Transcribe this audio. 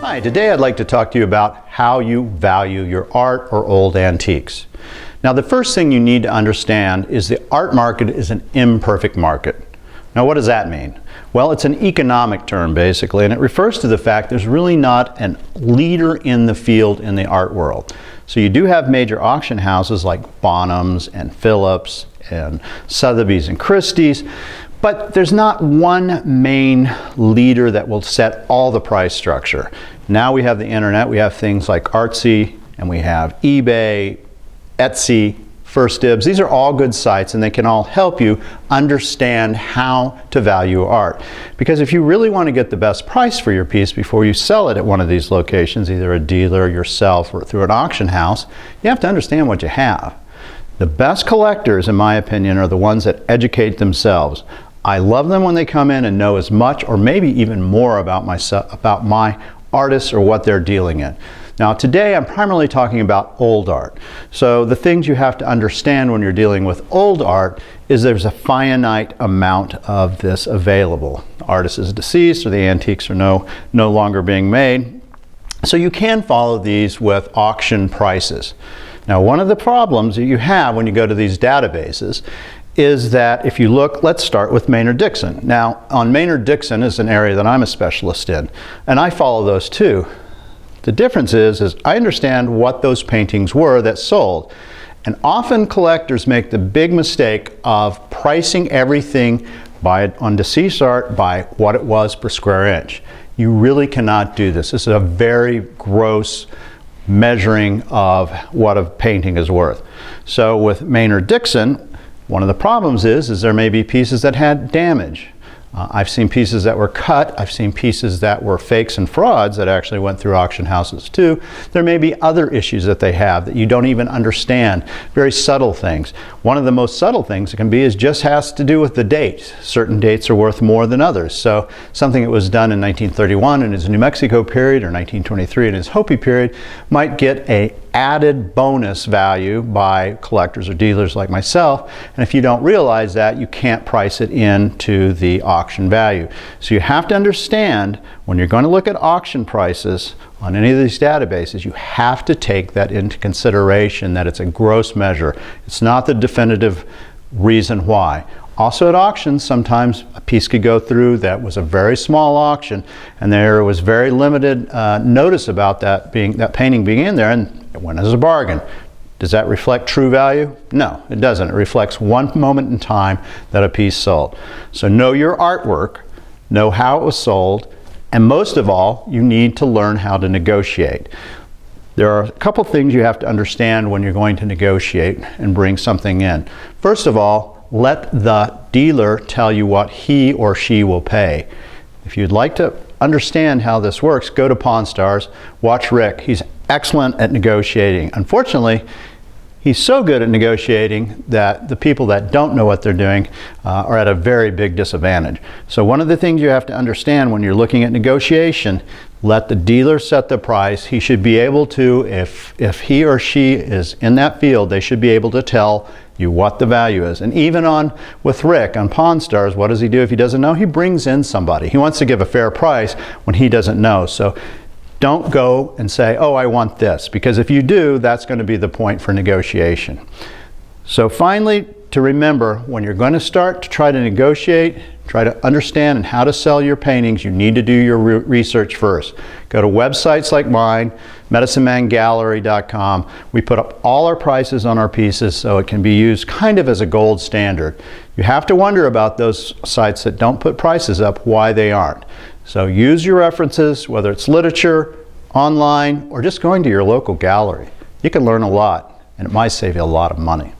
Hi, today I'd like to talk to you about how you value your art or old antiques. Now, the first thing you need to understand is the art market is an imperfect market. Now, what does that mean? Well, it's an economic term basically, and it refers to the fact there's really not a leader in the field in the art world. So you do have major auction houses like Bonhams and Phillips and Sotheby's and Christie's, but there's not one main leader that will set all the price structure. Now we have the internet, we have things like Artsy, and we have eBay, Etsy, First Dibs. These are all good sites and they can all help you understand how to value art. Because if you really want to get the best price for your piece before you sell it at one of these locations, either a dealer, yourself, or through an auction house, you have to understand what you have. The best collectors, in my opinion, are the ones that educate themselves. I love them when they come in and know as much or maybe even more about my artists or what they're dealing in. Now today I'm primarily talking about old art. So the things you have to understand when you're dealing with old art is there's a finite amount of this available. The artist is deceased or the antiques are no longer being made. So you can follow these with auction prices. Now, one of the problems that you have when you go to these databases is that if you look, let's start with Maynard-Dixon. Now, on Maynard-Dixon is an area that I'm a specialist in, and I follow those too. The difference is I understand what those paintings were that sold. And often collectors make the big mistake of pricing everything on deceased art by what it was per square inch. You really cannot do this. This is a very gross measuring of what a painting is worth. So with Maynard-Dixon, one of the problems is there may be pieces that had damage. I've seen pieces that were cut. I've seen pieces that were fakes and frauds that actually went through auction houses too. There may be other issues that they have that you don't even understand. Very subtle things. One of the most subtle things it can be is just has to do with the date. Certain dates are worth more than others. So something that was done in 1931 in his New Mexico period or 1923 in his Hopi period might get an added bonus value by collectors or dealers like myself. And if you don't realize that, you can't price it into the auction value. So you have to understand when you're going to look at auction prices on any of these databases, you have to take that into consideration that it's a gross measure. It's not the definitive reason why. Also at auctions, sometimes a piece could go through that was a very small auction and there was very limited notice about that painting being in there, and it went as a bargain. Does that reflect true value? No, it doesn't. It reflects one moment in time that a piece sold. So know your artwork, know how it was sold, and most of all, you need to learn how to negotiate. There are a couple things you have to understand when you're going to negotiate and bring something in. First of all, let the dealer tell you what he or she will pay. If you'd like to understand how this works, go to Pawn Stars, watch Rick. He's excellent at negotiating. Unfortunately, he's so good at negotiating that the people that don't know what they're doing are at a very big disadvantage. So one of the things you have to understand when you're looking at negotiation, let the dealer set the price. He should be able to, if he or she is in that field, they should be able to tell you what the value is. And even with Rick on Pawn Stars, what does he do if he doesn't know? He brings in somebody. He wants to give a fair price when he doesn't know. So don't go and say, oh, I want this, because if you do, that's going to be the point for negotiation. So finally, to remember, when you're going to start to try to negotiate, try to understand and how to sell your paintings, you need to do your research first. Go to websites like mine, medicinemangallery.com. We put up all our prices on our pieces so it can be used kind of as a gold standard. You have to wonder about those sites that don't put prices up, why they aren't. So use your references, whether it's literature, online, or just going to your local gallery. You can learn a lot, and it might save you a lot of money.